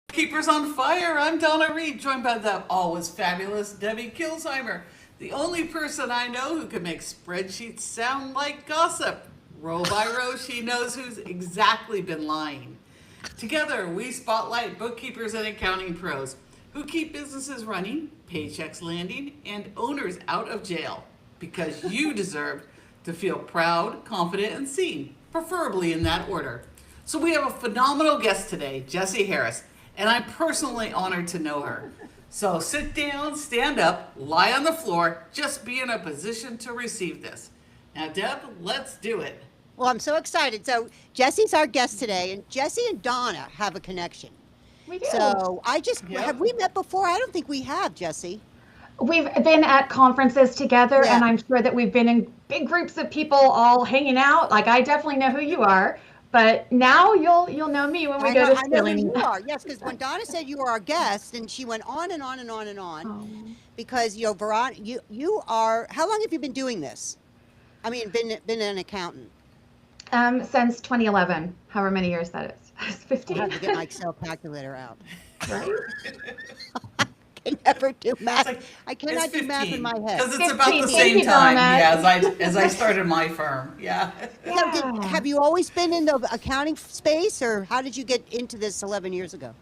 Bookkeepers on Fire. I'm Donna Reade, joined by the always fabulous Debbie Kilsheimer, the only person I know who can make spreadsheets sound like gossip. Row by row, she knows who's exactly been lying. Together, we spotlight bookkeepers and accounting pros who keep businesses running, paychecks landing, and owners out of jail. Because you deserve to feel proud, confident, and seen, preferably in that order. So we have a phenomenal guest today, Jessi Harris, and I'm personally honored to know her. So sit down, stand up, lie on the floor, just be in a position to receive this. Now, Deb, let's do it. Well, I'm so excited. So Jessi's our guest today, and Jessi and Donna have a connection. We do. So Yep. have we met before? I don't think we have, Jessi. We've been at conferences together, Yeah. and I'm sure that we've been in big groups of people all hanging out. Like, I definitely know who you are, but now you'll know me when we go to I know who Skilling. you are. Yes, because when Donna said you were our guest, and she went on and on and on and on, because Veronica, you are. How long have you been doing this? I mean, been an accountant. Since 2011, however many years that is. I was I 15, have to get my Excel calculator out. right? I can never do math. like- I cannot do math in my head. Because it's about the 15. same Thank you, time, Donna. yeah, as I started my firm, yeah. So have you always been in the accounting space, or how did you get into this 11 years ago?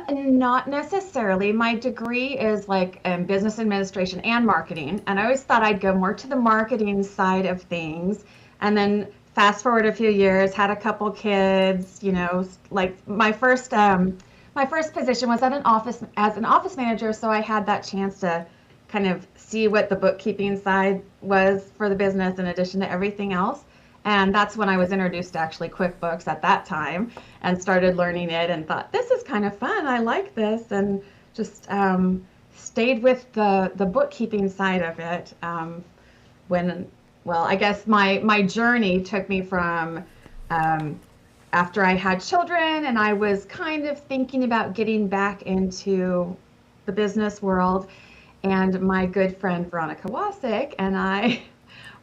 Not necessarily. My degree is like business administration and marketing, and I always thought I'd go more to the marketing side of things. And then fast forward a few years, had a couple kids. Like my first position was at an office as an office manager, so I had that chance to kind of see what the bookkeeping side was for the business in addition to everything else. And that's when I was introduced to actually QuickBooks at that time and started learning it and thought, this is kind of fun. I like this, and just stayed with the bookkeeping side of it. I guess my journey took me from after I had children and I was kind of thinking about getting back into the business world. And my good friend Veronica Wasik and I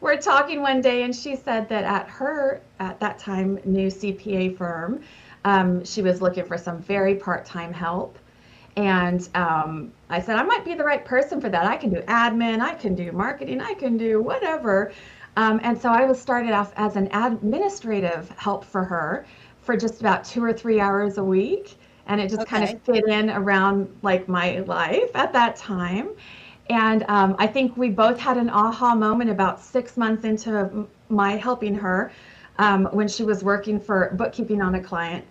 were talking one day, and she said that at that time, new CPA firm, she was looking for some very part-time help. And I said, I might be the right person for that. I can do admin, I can do marketing, I can do whatever. And so I was started off as an administrative help for her for just about 2 or 3 hours a week. And it just kind of fit in around like my life at that time. And I think we both had an aha moment about 6 months into my helping her when she was working for bookkeeping on a client,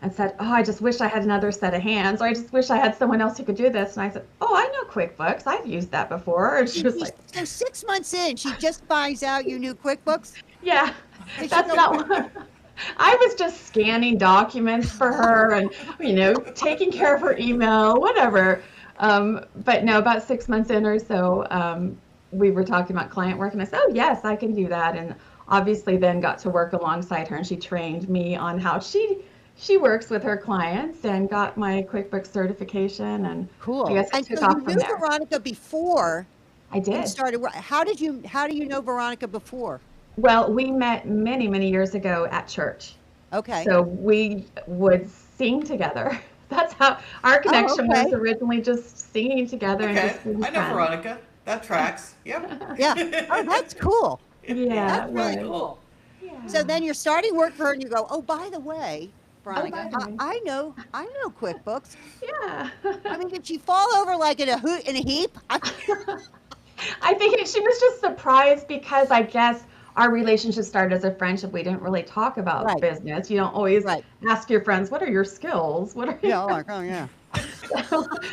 and said, oh, I just wish I had another set of hands, or I just wish I had someone else who could do this. And I said, oh, I know QuickBooks. I've used that before. And she was like, So 6 months in, she just finds out you knew QuickBooks? yeah, that's not what. I was just scanning documents for her and, taking care of her email, whatever. But no, about 6 months in or so, we were talking about client work, and I said, oh, yes, I can do that. And obviously then got to work alongside her, and she trained me on how she works with her clients, and got my QuickBooks certification. And Cool. I guess I And took so off you from knew there. Veronica before I you did. started. How do you know Veronica before? Well, we met many, many years ago at church. Okay. So we would sing together. That's how our connection okay. was originally, just singing together and Okay, just being I know friends. Veronica, that tracks, yep. Yeah. Oh, that's cool. Yeah, That's really right. Cool. Yeah. So then you're starting work for her, and you go, oh, by the way, Veronica, by the way. I know QuickBooks. Yeah. I mean, did she fall over like in a heap? I think she was just surprised because I guess our relationship started as a friendship. We didn't really talk about Right. business. You don't always Right. ask your friends, what are your skills? What are Yeah. Like, oh yeah.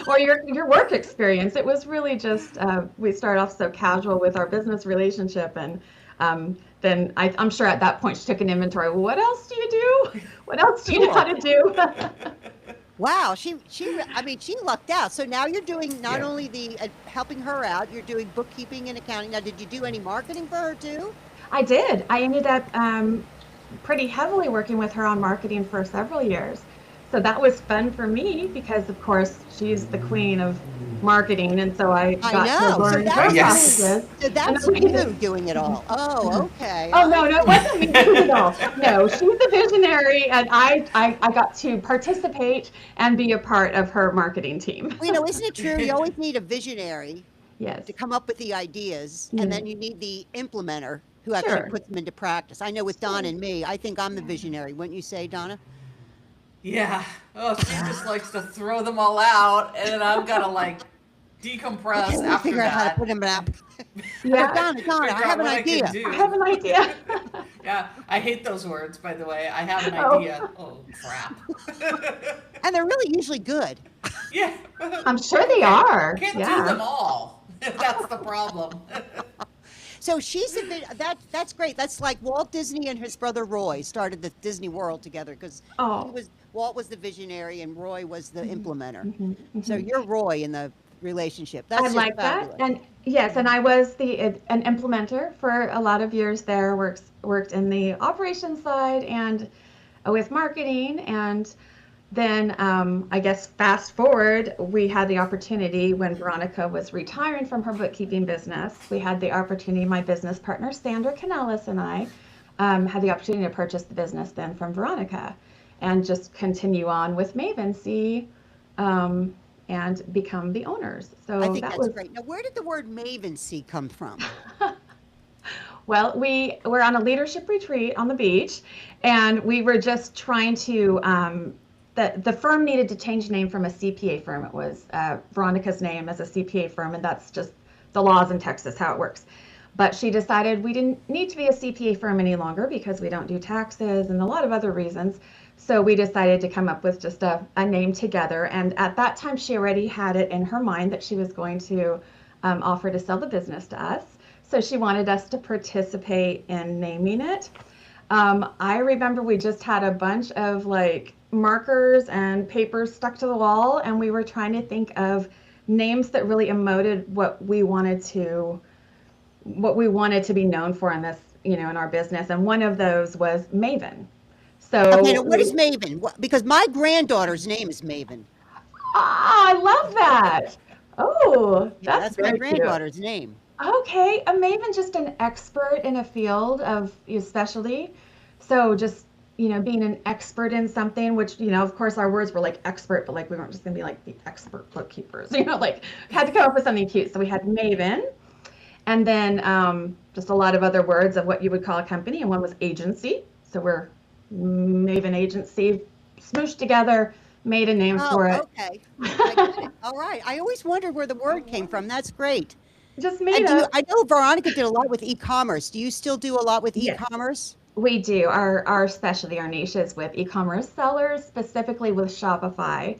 or your work experience. It was really just we started off so casual with our business relationship, and then I'm sure at that point she took an inventory. Well, what else do you do? What else do you know how to do? Wow, she lucked out. So now you're doing not Yeah. only the helping her out, you're doing bookkeeping and accounting. Now, did you do any marketing for her too? I did. I ended up pretty heavily working with her on marketing for several years. So that was fun for me because, of course, she's the queen of marketing, and so I I got to know. So learn that's her Yes. processes. so And that's then we you did. doing it all. Oh, okay. Oh no, it wasn't me doing it all. No, she's the visionary, and I got to participate and be a part of her marketing team. Well, isn't it true? You always need a visionary Yes. to come up with the ideas, and then you need the implementer who actually Sure. puts them into practice. I know with Donna Sure. and me, I think I'm the visionary. Wouldn't you say, Donna? Yeah. Oh, she just likes to throw them all out, and then I've got to like decompress Okay, we'll after figure out how to that. put them out. Yeah. Donna, Figure I out have an what I can idea. do. I have an idea. Yeah, I hate those words, by the way. I have an Oh. idea. Oh, crap. And they're really usually good. Yeah. I'm sure they are. Can't do Yeah. them all. That's the problem. So she's that's great. That's like Walt Disney and his brother Roy started the Disney World together because Oh. Walt was the visionary and Roy was the implementer. Mhm, So mhm. you're Roy in the relationship. That's I just like that. fabulous. And yes, and I was an implementer for a lot of years there, worked in the operations side and with marketing. And then I guess fast forward, we had the opportunity when Veronica was retiring from her bookkeeping business. We had the opportunity, my business partner, Sandra Canellis, and I had the opportunity to purchase the business then from Veronica and just continue on with Mavency. And become the owners. So I think that that's was great. Now, where did the word mavency come from? well. We were on a leadership retreat on the beach, and we were just trying to. The firm needed to change name from a CPA firm. It was Veronica's name as a CPA firm, and that's just the laws in Texas how it works. But she decided we didn't need to be a CPA firm any longer because we don't do taxes and a lot of other reasons. So we decided to come up with just a name together. And at that time, she already had it in her mind that she was going to offer to sell the business to us. So she wanted us to participate in naming it. I remember we just had a bunch of like markers and papers stuck to the wall, and we were trying to think of names that really emoted what we wanted to be known for in this, in our business. And one of those was Maven. So Okay, now what is Maven? Because my granddaughter's name is Maven. I love that. Oh, Yeah, that's that's my very cute. granddaughter's name. Okay, a Maven, just an expert in a field of your specialty. So just, being an expert in something, which, of course our words were like expert, but like we weren't just gonna be like the expert bookkeepers, like had to come up with something cute. So we had Maven, and then just a lot of other words of what you would call a company, and one was agency. So we're Maven Agency, smooshed together, made a name for it. Okay. I get it. All right. I always wondered where the word came from. That's great. Just And made up. I know Veronica did a lot with e-commerce. Do you still do a lot with Yes. e-commerce? We do. Our specialty, our niche is with e-commerce sellers, specifically with Shopify.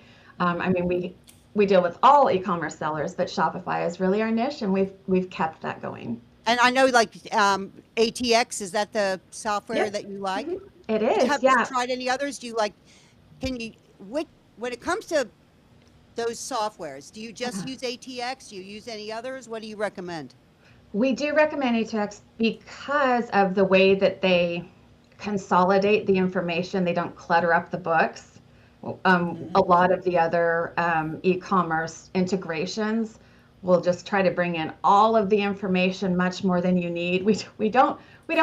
We deal with all e-commerce sellers, but Shopify is really our niche, and we've kept that going. And I know like ATX, is that the software Yes. that you like? It is, Have yeah. you tried any others? Do you like, when it comes to those softwares, do you just use ATX? Do you use any others? What do you recommend? We do recommend ATX because of the way that they consolidate the information. They don't clutter up the books. A lot of the other e-commerce integrations will just try to bring in all of the information, much more than you need. We don't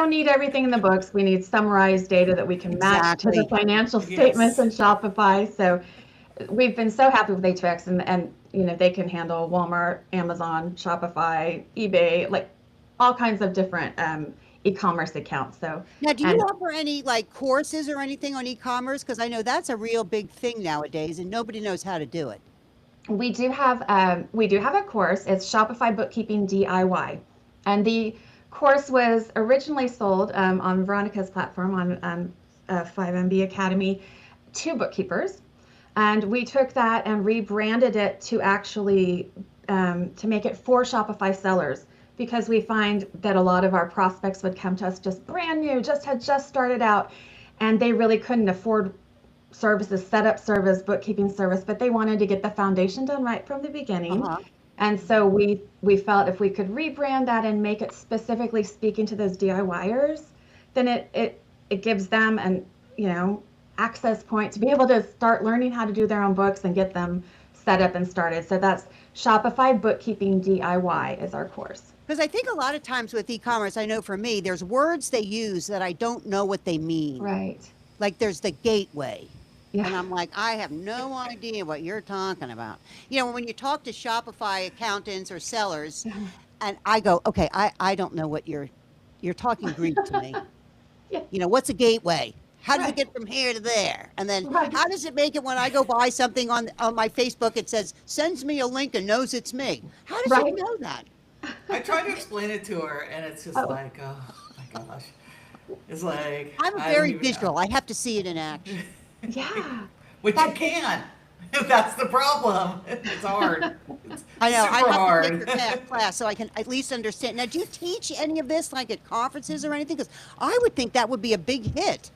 need everything in the books. We need summarized data that we can match to the Exactly. financial Yes. statements in Shopify. So we've been so happy with ATX, and they can handle Walmart, Amazon, Shopify, eBay, like all kinds of different e-commerce accounts. So Now, do you and offer any like courses or anything on e-commerce? Because I know that's a real big thing nowadays and nobody knows how to do it. we do have a course. It's Shopify Bookkeeping DIY, and the course was originally sold on Veronica's platform on 5MB Academy to bookkeepers. And we took that and rebranded it to actually to make it for Shopify sellers, because we find that a lot of our prospects would come to us just brand new, had just started out, and they really couldn't afford services, setup service, bookkeeping service, but they wanted to get the foundation done right from the beginning. Uh-huh. And so we felt if we could rebrand that and make it specifically speaking to those DIYers, then it gives them an access point to be able to start learning how to do their own books and get them set up and started. So that's Shopify Bookkeeping DIY is our course. Because I think a lot of times with e-commerce, I know for me, there's words they use that I don't know what they mean. Right. Like there's the gateway. Yeah. And I'm like, I have no idea what you're talking about. You know, when you talk to Shopify accountants or sellers, and I go, okay, I don't know what you're talking Greek to me. Yeah. You know, what's a gateway? How does it Right. get from here to there? And then Right. how does it make it when I go buy something on my Facebook, it says, sends me a link and knows it's me. How does Right. it know that? I try to explain it to her, and it's just like, oh my gosh. It's like I'm I don't very even know. visual. I have to see it in action. Yeah. Which you can. That's the problem. It's hard. It's I know. super I have hard. to take your class so I can at least understand. Now, do you teach any of this like at conferences or anything? Because I would think that would be a big hit.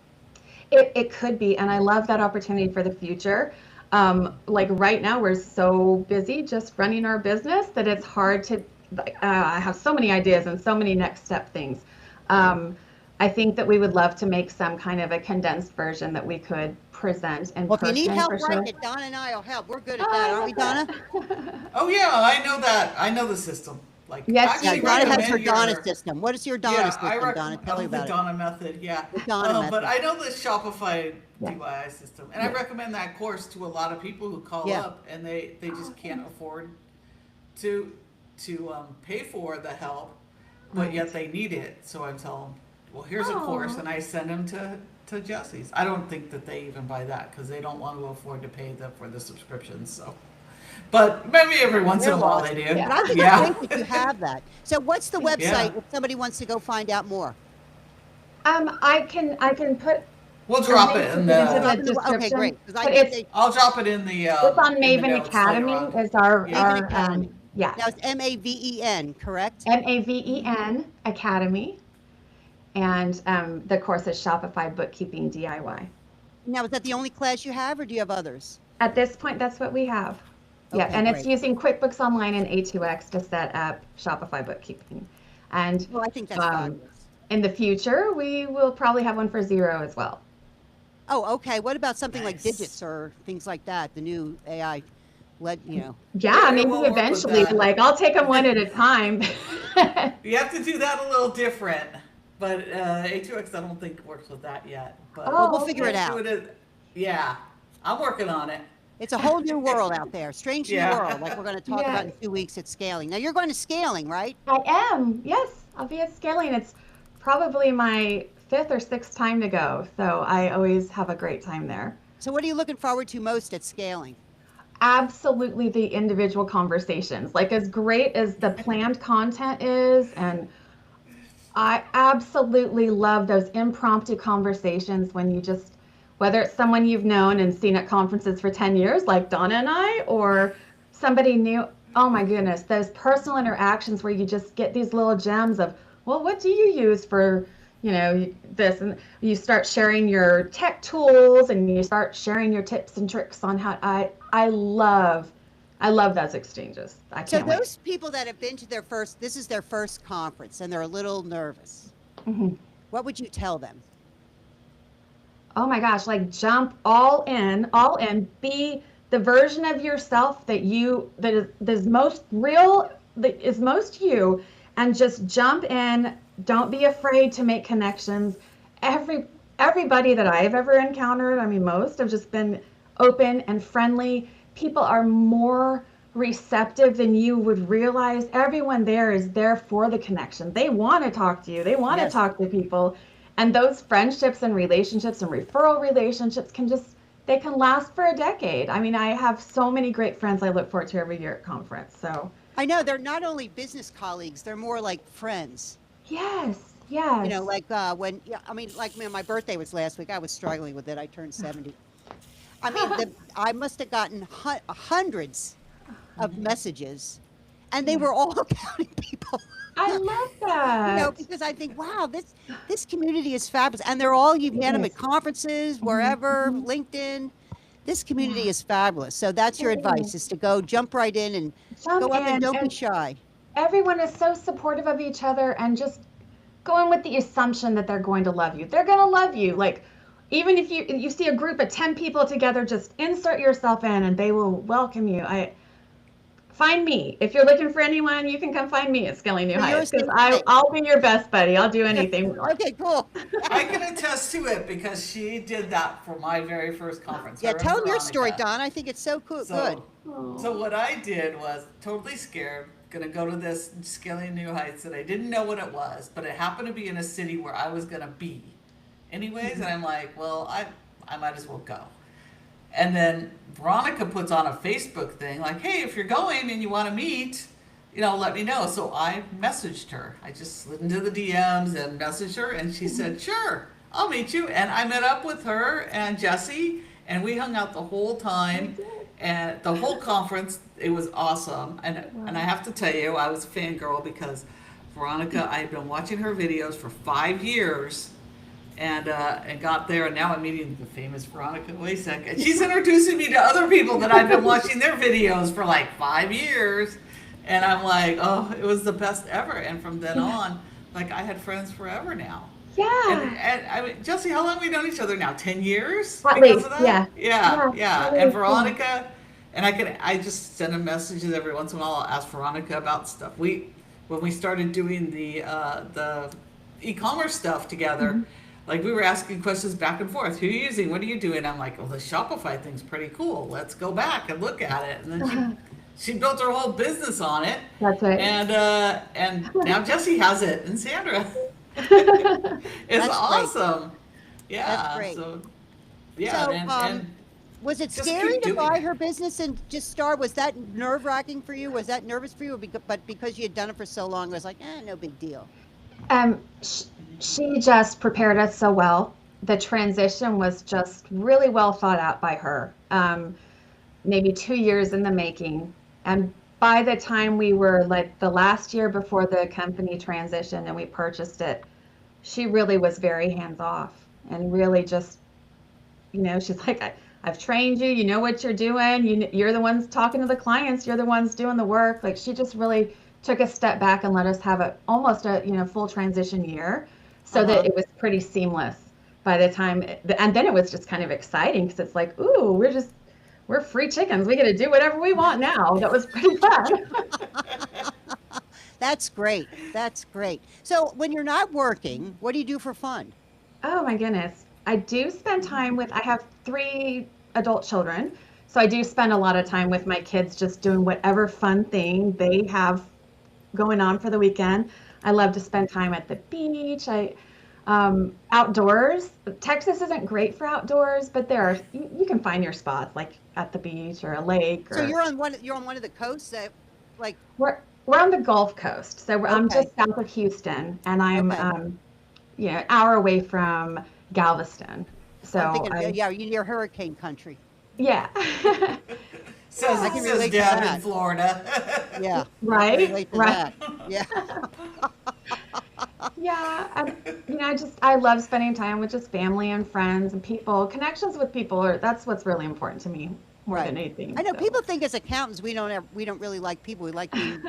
It could be, and I love that opportunity for the future. Like right now, we're so busy just running our business that it's hard to. I have so many ideas and so many next step things. I think that we would love to make some kind of a condensed version that we could present in Well, if you person need help for sure. writing it, Donna and I will help. We're good at that, aren't we, Donna? Oh yeah, I know that. I know the system. Like Yes, Yeah, actually Donna has recommend her Donna your- system. What is your Donna Yeah, system, Donna? Tell me the about it. Donna method. Yeah, The Donna method. But I know the Shopify Yeah. DIY system, and I recommend that course to a lot of people who call Yeah. up and they just can't afford to pay for the help, but yet they need it. So I tell them, well, here's a course, and I send them to Jessi's. I don't think that they even buy that because they don't want to afford to pay for the subscriptions. So, but maybe every once in a while they do. Yeah. But I think Yeah. it's great that you have that. So what's the website if somebody wants to go find out more? I can put. We'll drop it in Into the. the Okay, description, great. 'Cause I but think it's they, I'll drop it in the. it's on in the Maven notes Academy later on. is our Yeah. Maven Academy. yeah, now it's MAVEN, correct? MAVEN Academy, and the course is Shopify Bookkeeping DIY. Now, is that the only class you have, or do you have others? At this point, that's what we have. Yeah, Okay, and it's great. using QuickBooks Online and A2X to set up Shopify Bookkeeping. And Well, I think that's fabulous. in the future, we will probably have one for Xero as well. Oh, okay. What about something like Nice. digits or things like that? The new AI, Yeah, Yeah, maybe we'll work with eventually, that. like I'll take them one at a time. You have to do that a little different, but A2X I don't think works with that yet. But Oh, we'll figure it out. Yeah, I'm working on it. It's a whole new world out there, strange new Yeah. world, like we're going to talk about in 2 weeks at scaling. Now, you're going to scaling, right? I am, yes, I'll be at Scaling. It's probably my 5th or 6th time to go, so I always have a great time there. So, what are you looking forward to most at scaling? Absolutely the individual conversations. Like as great as the planned content is, and I absolutely love those impromptu conversations when you just, whether it's someone you've known and seen at conferences for 10 years, like Donna and I, or somebody new. Oh my goodness, those personal interactions where you just get these little gems of, well, what do you use for, this? And you start sharing your tech tools and you start sharing your tips and tricks on how I love those exchanges. I So, can't wait. those people that have been to this is their first conference and they're a little nervous, Mhm. what would you tell them? Oh my gosh, like jump all in, be the version of yourself that is most real, that is most you, and just jump in. Don't be afraid to make connections. Everybody that I've ever encountered, I mean, most have just been open and friendly. People are more receptive than you would realize. Everyone there is there for the connection. They want to talk to you. They want to talk to people. And those friendships and relationships and referral relationships can last for a decade. I mean, I have so many great friends I look forward to every year at conference. So I know they're not only business colleagues, they're more like friends. yes. Like my birthday was last week. I was struggling with it. I turned 70. I mean, I must have gotten hundreds of messages, and they were all accounting people. I love that. Because I think, wow, this community is fabulous, and they're all you've met them at conferences, wherever, LinkedIn. This community is fabulous. So that's your advice: is to go jump right in and go up and don't be shy. Everyone is so supportive of each other, and just go in with the assumption that they're going to love you. They're going to love you. Like, even if you see a group of 10 people together, just insert yourself in and they will welcome you. Find me. If you're looking for anyone, you can come find me at Scaling New So you're a Heights, because safe space. I'll be your best buddy. I'll do anything. Okay, cool. I can attest to it because she did that for my very first conference. Yeah, Her and tell them your story, Veronica. Don. I think it's so cool. So, Good. so what I did was totally scared, gonna go to this Scaling New Heights, and I didn't know what it was, but it happened to be in a city where I was gonna be anyways, and I'm like, well, I might as well go. And then Veronica puts on a Facebook thing like, hey, if you're going and you want to meet, let me know. So I messaged her. I just slid into the DMs and messaged her, and she said, sure, I'll meet you. And I met up with her and Jessi, and we hung out the whole time. And the whole conference, it was awesome. And I have to tell you, I was a fangirl because Veronica, I had been watching her videos for 5 years. And got there, and now I'm meeting the famous Veronica Wasek, and she's introducing me to other people that I've been watching their videos for like 5 years, and I'm like, oh, it was the best ever. And from then on, like, I had friends forever now. Yeah. And I mean, Jessi, how long have we known each other now? 10 years? At Because least, of that? yeah. Yeah. Really And cool. Veronica, and I just send them messages every once in a while. I'll ask Veronica about stuff. When we started doing the e-commerce stuff together, like, we were asking questions back and forth. Who are you using? What are you doing? I'm like, well, the Shopify thing's pretty cool. Let's go back and look at it. And then she built her whole business on it. That's right. And now Jessi has it, and Sandra. It's That's awesome. Yeah. That's great. So, yeah. So, and was it just scary keep to doing buy it. her business and just start? Was that nerve-wracking for you? Was that nervous for you? But because you had done it for so long, it was like, no big deal. She just prepared us so well. The transition was just really well thought out by her. Maybe 2 years in the making. And by the time we were like the last year before the company transitioned and we purchased it, she really was very hands off and really just, she's like, I've trained you, you know what you're doing. You're the ones talking to the clients. You're the ones doing the work. Like, she just really took a step back and let us have almost a full transition year, so that it was pretty seamless by the time. And then it was just kind of exciting because it's like, ooh, we're free chickens. We get to do whatever we want now. That was pretty fun. That's great. That's great. So when you're not working, what do you do for fun? Oh my goodness. I do spend time I have 3 adult children. So I do spend a lot of time with my kids, just doing whatever fun thing they have going on for the weekend. I love to spend time at the beach. Outdoors. Texas isn't great for outdoors, but you can find your spots, like at the beach or a lake. So you're on one of the coasts that, like, We're on the Gulf Coast, so I'm Okay. just south of Houston, and I'm Okay. an hour away from Galveston. So I'm thinking, you're near hurricane country. yeah. says, I can says relate to down in that. Florida. Yeah. Right? Relate to Right. that. Yeah. Yeah, I love spending time with just family and friends and people. Connections with people that's what's really important to me more Right. than anything. I know so. people think as accountants we don't really like people. We like being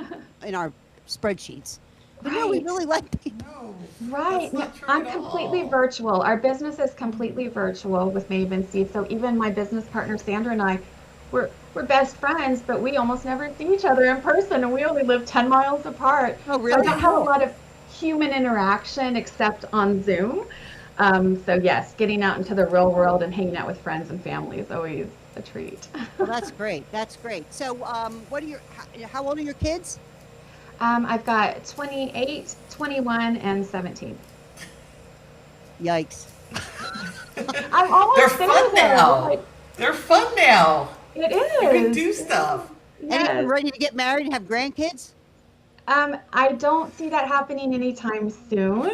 in our spreadsheets. But no, we Right. really like people. No, Right. that's not true I'm at completely all. virtual. Our business is completely virtual with Maven Seed. So even my business partner Sandra and I, we're best friends, but we almost never see each other in person, and we only live 10 miles apart. Oh, So I really? don't have a lot of human interaction except on Zoom. So yes, getting out into the real world and hanging out with friends and family is always a treat. Well, that's great. That's great. So, how old are your kids? I've got 28, 21, and 17. Yikes. I'm almost They're there, fun though. now. Like, They're fun now. it You can is. do stuff. Any of them Yes. ready to get married and have grandkids? I don't see that happening anytime soon.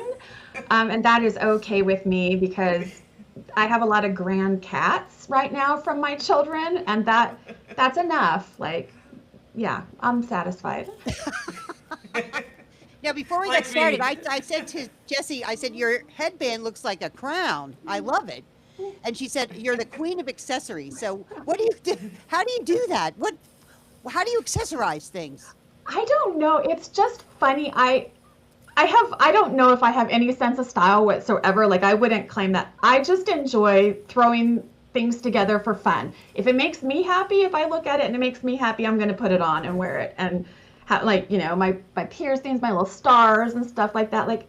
And that is okay with me because I have a lot of grand cats right now from my children, and that's enough. Like, yeah, I'm satisfied. Now, before we Like get started, me. I said to Jessi, I said, your headband looks like a crown. I love it. And she said, you're the queen of accessories. So what do you do? How do you do that? How do you accessorize things? I don't know. It's just funny. I I don't know if I have any sense of style whatsoever. Like, I wouldn't claim that. I just enjoy throwing things together for fun. If it makes me happy, if I look at it and it makes me happy, I'm going to put it on and wear it. And have, like, my piercings, my little stars and stuff like that. Like,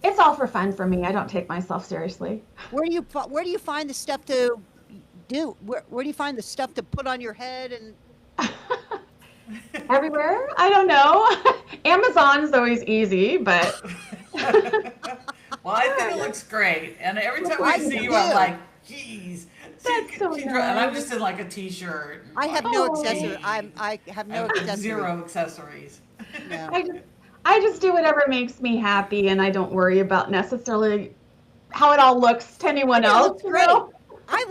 it's all for fun for me. I don't take myself seriously. Where do you find the stuff to do? Where do you find the stuff to put on your head and Everywhere? I don't know. Amazon's always easy, but Well, I think it looks great, and every time I see you, do. I'm like, geez. That's so And I'm nice. just in like a t-shirt. I have no Oh. accessory. I have no accessory. Zero accessories. No. I just do whatever makes me happy, and I don't worry about necessarily how it all looks to anyone It else. looks you great. know? I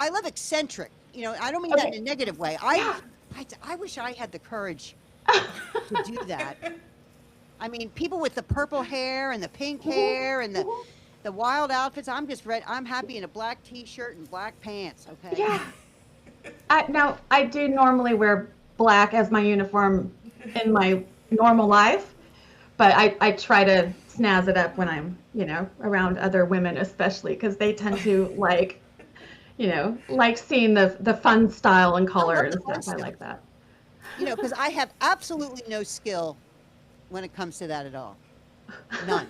love eccentric. I don't mean that in a negative way. I wish I had the courage to do that. I mean, people with the purple hair and the pink hair and the wild outfits. I'm happy in a black t-shirt and black pants. Okay. Yeah. Now, I do normally wear black as my uniform in my normal life, but I try to snazz it up when I'm, around other women, especially because they tend to like seeing the fun style and color and the fun stuff. I stuff. like that. Because I have absolutely no skill when it comes to that at all. None.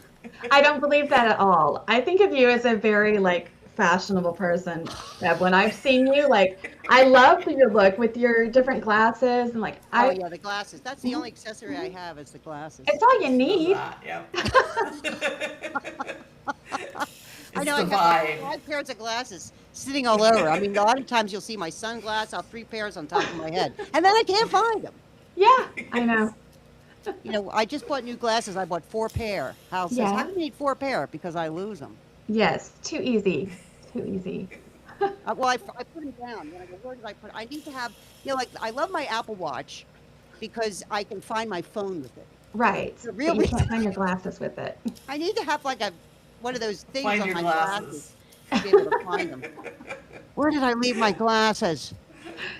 I don't believe that at all. I think of you as a very fashionable person. Deb. When I've seen you, I love your look with your different glasses and Oh yeah, the glasses. That's the only accessory I have is the glasses. it's all you need. Yep. I know. It's the I have vibe. 5 pairs of glasses sitting all over. I mean, a lot of times you'll see my sunglasses. I'll have 3 pairs on top of my head, and then I can't find them. Yeah, I know. I just bought new glasses. I bought 4 pair. Hal says, Yeah. "How do you need 4 pair?" Because I lose them. Yes, too easy. Too easy. Well, I put them down. When I go, where did I put? I need to have. I love my Apple Watch because I can find my phone with it. Right. The real But you reason- can't find your glasses with it. I need to have one of those things Find on your my glasses. glasses to be able to find them. Where did I leave my glasses?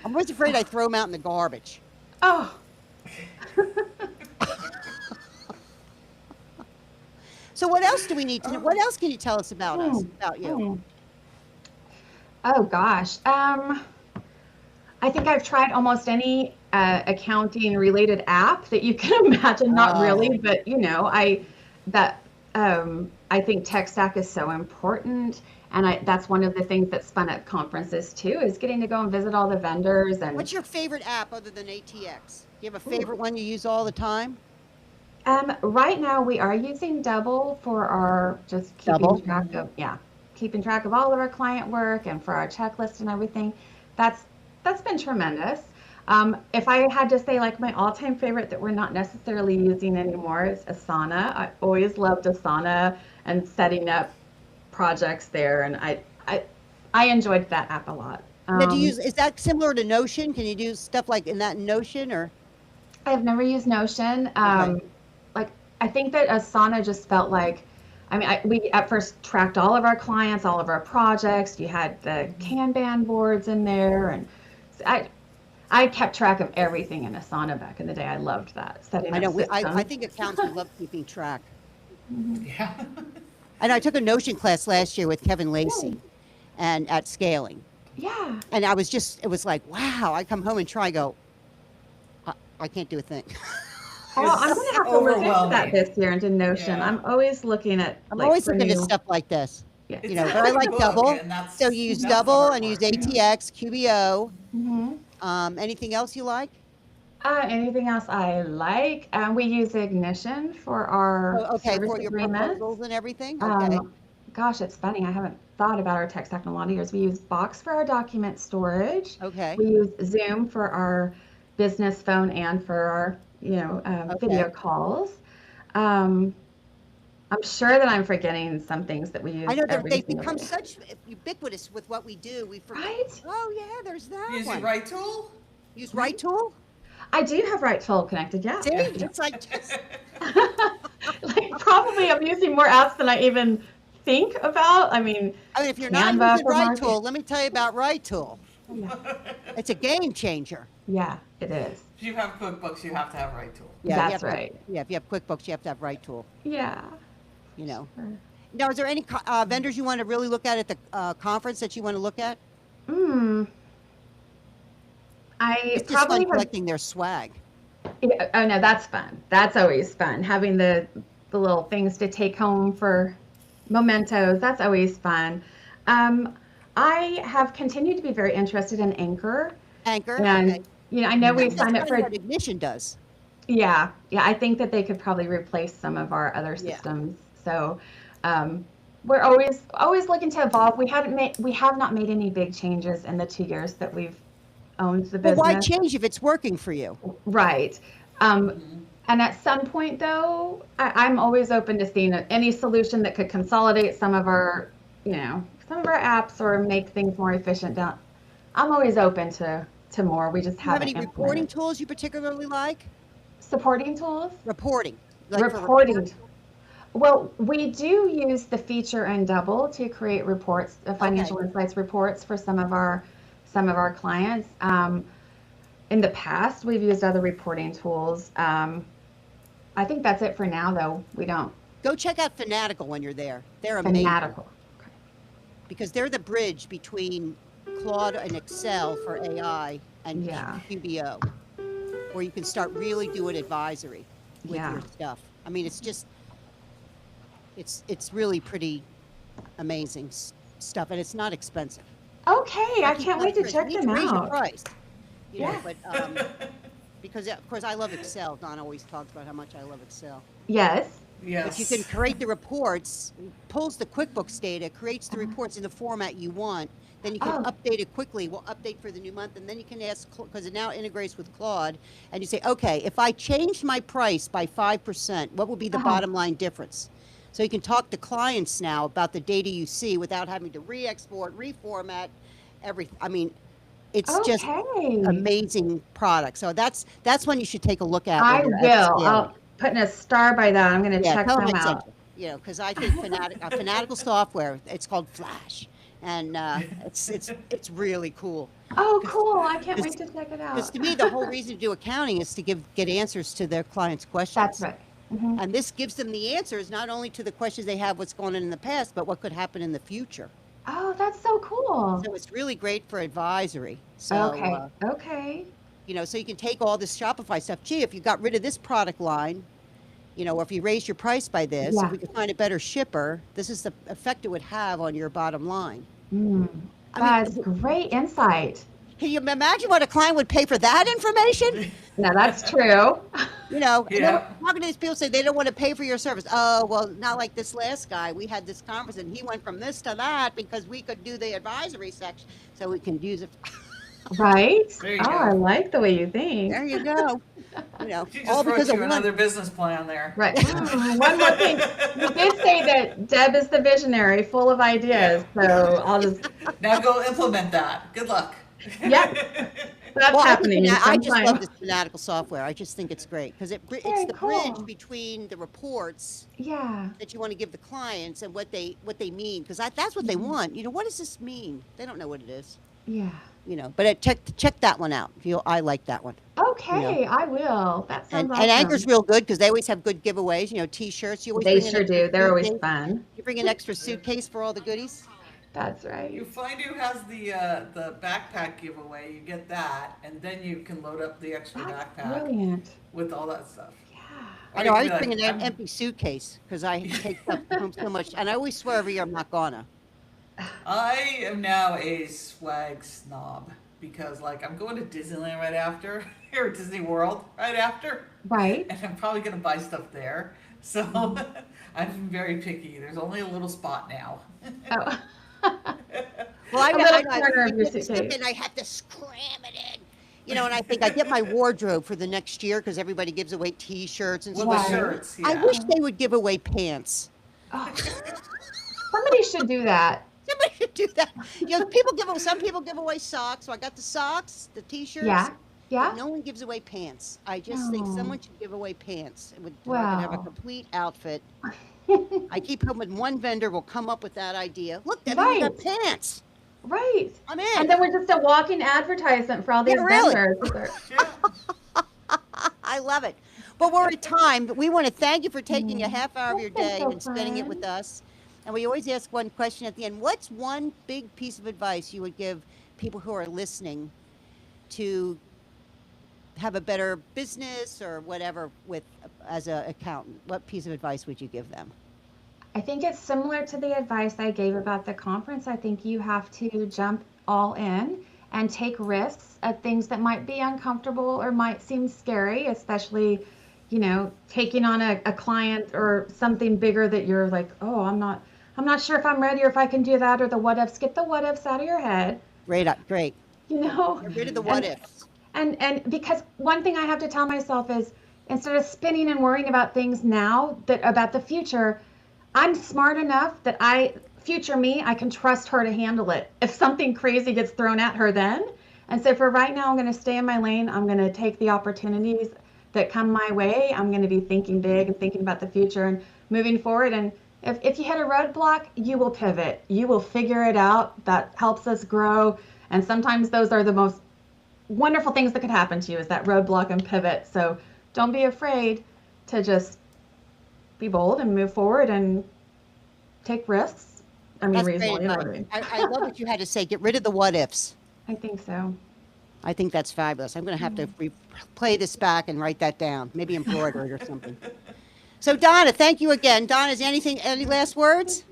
I'm always afraid I throw them out in the garbage. Oh, So what else do we need to know? What else can you tell us about you? hmm. Oh gosh. I think I've tried almost any accounting related app that you can imagine. Not really, but I think tech stack is so important, and that's one of the things that's fun at conferences too, is getting to go and visit all the vendors. And What's your favorite app other than ATX? Do you have a favorite one you use all the time? right now we are using Double for our just Double? keeping track of all of our client work and for our checklist and everything. That's been tremendous. If I had to say my all-time favorite that we're not necessarily using anymore is Asana. I always loved Asana and setting up projects there, and I enjoyed that app a lot. Now, is that similar to Notion? Can you do stuff like in that Notion or? I've never used Notion. Okay. I think that Asana just felt we at first tracked all of our clients, all of our projects. You had the Kanban boards in there, and I kept track of everything in Asana back in the day. I loved that setting I know. up systems. I think accountants love keeping track. Yeah. And I took a Notion class last year with Kevin Lacey, and at Scaling. Yeah. And it was like, wow. I come home and try. Go. I can't do a thing. Oh, I'm gonna have to look into that overwhelming. this year into Notion. Yeah. I'm always looking at. I'm always for looking at new- stuff like this. Yeah. It's But a I like book, Double. and that's- So you use that's the Double hard and use part. ATX, QBO. Mhm. Anything else you like? Anything else I like? We use Ignition for our Okay, service for your agreements. proposals and everything. Okay. Gosh, it's funny. I haven't thought about our tech stack in a lot of years. We use Box for our document storage. Okay. We use Zoom for our business phone and for our, video calls. I'm sure that I'm forgetting some things that we use. I know every they've single become day. such ubiquitous with what we do. We forget. Right? Oh yeah, there's that Use one. your right tool? Use Right Tool. I do have Right Tool connected. Yeah. See, it's like Probably I'm using more apps than I even think about. if you're not Canva using for Right marketing. Tool, let me tell you about Right Tool. Yeah. It's a game changer. Yeah, it is. If you have QuickBooks, you have to have right tool. Yeah, you That's have to- right. yeah, if you have QuickBooks, you have to have right tool. Yeah. You know. Sure. Now, is there any vendors you want to really look at the conference that you want to look at? I It's just probably fun have, collecting their swag. yeah, oh no, that's fun. That's always fun. Having the little things to take home for mementos. That's always fun. I have continued to be very interested in Anchor, Anchor. and Okay. I know we That's signed up kind of for. what Ignition does. Yeah, I think that they could probably replace some of our other Yeah. systems. So, we're always looking to evolve. We have not made any big changes in the 2 years that we've owned the Well, business. why change if it's working for you? Right. And at some point, though, I'm always open to seeing any solution that could consolidate some of our apps or make things more efficient. I'm always open to more. We just Do you have haven't any reporting implemented. tools you particularly like? Supporting tools. Reporting. Like for Reporting. reports? Well, we do use the feature and double to create reports, financial insights reports for some of our clients. In the past, we've used other reporting tools. I think that's it for now, though. We don't. Go check out Fanatical when you're there. They're amazing. Fanatical. Because they're the bridge between Claude and Excel for AI and Yeah. QBO, where you can start really doing advisory with Yeah. your stuff. I mean, it's just, it's really pretty amazing stuff, and it's not expensive. Okay, I can't wait to check You need them raise your out. price, you know, Yeah. but because of course I love Excel. Don always talks about how much I love Excel. Yes. Yes. But you can create the reports, pulls the QuickBooks data, creates the reports in the format you want. Then you can Oh. update it quickly. We'll update for the new month, and then you can ask, because it now integrates with Claude, and you say, okay, if I changed my price by 5%, what will be the Uh-huh. bottom line difference? So you can talk to clients now about the data you see without having to re-export, reformat, everything. I mean, it's just Okay. amazing product. So that's when you should take a look at. I when you're will. upscaling. I'll put a star by that. I'm going to check tell 'em them I sent out. you. You know, because I think Fanatical software. It's called Flash, and it's really cool. Oh, cool. I can't Because- wait to check it Because out. to me, the whole reason to do accounting is to get answers to their clients' questions. That's right. Mhm. And this gives them the answers not only to the questions they have, what's going on in the past, but what could happen in the future. Oh, that's so cool. So it's really great for advisory. So, Okay. Okay. you know, so you can take all this Shopify stuff. Gee, if you got rid of this product line, you know, or if you raised your price by this, Yeah. if we could find a better shipper, this is the effect it would have on your bottom line. Mm. I That's mean, great insight. can you imagine what a client would pay for that information? No, that's true. You know, and Yeah. then talking to these people say they don't want to pay for your service. Oh, well, not like this last guy. We had this conference and he went from this to that because we could do the advisory section, so we can use it. Right? There you Oh, go. I like the way you think. There you go. You know, She all just wrote because of you one. another business plan there. Right. One more thing. You did say that Deb is the visionary, full of ideas. So I'll just, Now go implement that. Good luck. yep, that's Well, happening. I just sometime. love this Fanatical software. I just think it's great because it's Very the cool. bridge between the reports Yeah. that you want to give the clients and what they mean, because that's what they want. You know, what does this mean? They don't know what it is. Yeah. You know, but check that one out. I like that one. Okay, I will. That sounds And awesome. Anchor's real good because they always have good giveaways. You know, T-shirts. You always They bring an sure extra do. They're always suitcase. fun. You bring an extra suitcase for all the goodies. That's right. You find who has the backpack giveaway, you get that, and then you can load up the extra That's backpack brilliant. with all that stuff. Yeah. I know. I Or you always can bring be an like, I'm- empty suitcase because I take stuff home so much, and I always swear every year I'm not gonna. I am now a swag snob because, like, I'm going to Disneyland right after, or Disney World right after, Right. and I'm probably going to buy stuff there. So I'm very picky. There's only a little spot now. Oh. Well, I A know. little I know. corner I of your get stuff suitcase. and I have to cram it in. You know, and I think I get my wardrobe for the next year because everybody gives away T-shirts and With stuff. the Right. shirts, yeah. I wish they would give away pants. Oh. Somebody should do that. Somebody should do that. You know, some people give away socks. So I got the socks, the T-shirts. Yeah. Yeah. But no one gives away pants. I just think No. someone should give away pants. It would I could have a Wow. complete outfit. I keep hoping one vendor will come up with that idea. Look, Debbie, we got Right. pants. Right. I'm in. And then we're just a walking advertisement for all these Yeah, really. vendors. Yeah. I love it. But we're at time. But we want to thank you for taking a Mm. half hour of That's your been day so and spending it with fun. us. And we always ask one question at the end. What's one big piece of advice you would give people who are listening to have a better business or whatever with as an accountant? What piece of advice would you give them? I think it's similar to the advice I gave about the conference. I think you have to jump all in and take risks at things that might be uncomfortable or might seem scary, especially, taking on a client or something bigger that you're like, oh, I'm not sure if I'm ready or if I can do that, or the what ifs. Get the what ifs out of your head, Great. you know. Get rid of the what And ifs. and because one thing I have to tell myself is, instead of spinning and worrying about things now that about the future, I'm smart enough that future me, I can trust her to handle it if something crazy gets thrown at her then. And so for right now, I'm going to stay in my lane. I'm going to take the opportunities that come my way. I'm going to be thinking big and thinking about the future and moving forward. And if you hit a roadblock, you will pivot. You will figure it out. That helps us grow. And sometimes those are the most wonderful things that could happen to you, is that roadblock and pivot. So don't be afraid to just be bold and move forward and take risks. I mean, That's great reasonable, you know what I advice. mean. I love what you had to say. Get rid of the what ifs. I think so. I think that's fabulous. I'm going to have to play this back and write that down, maybe embroider it or something. So Donna, thank you again. Donna, is any last words?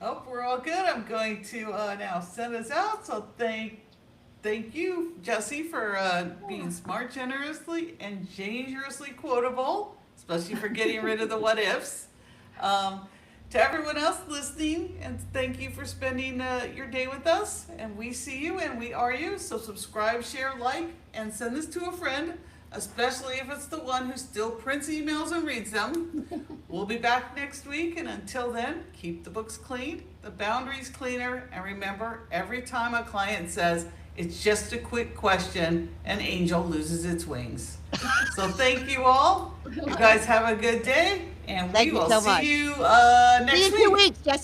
Oh, we're all good. I'm going to now send us out. So thank you, Jessi, for being smart, generously, and dangerously quotable, especially for getting rid of the what ifs. To everyone else listening, and thank you for spending your day with us. And we see you and we are you. So subscribe, share, like, and send this to a friend, especially if it's the one who still prints emails and reads them. We'll be back next week. And until then, keep the books clean, the boundaries cleaner. And remember, every time a client says, it's just a quick question, an angel loses its wings. So thank you all. You guys have a good day. And we Thank you will so see much. you See next you in 2 week. weeks, Jessica.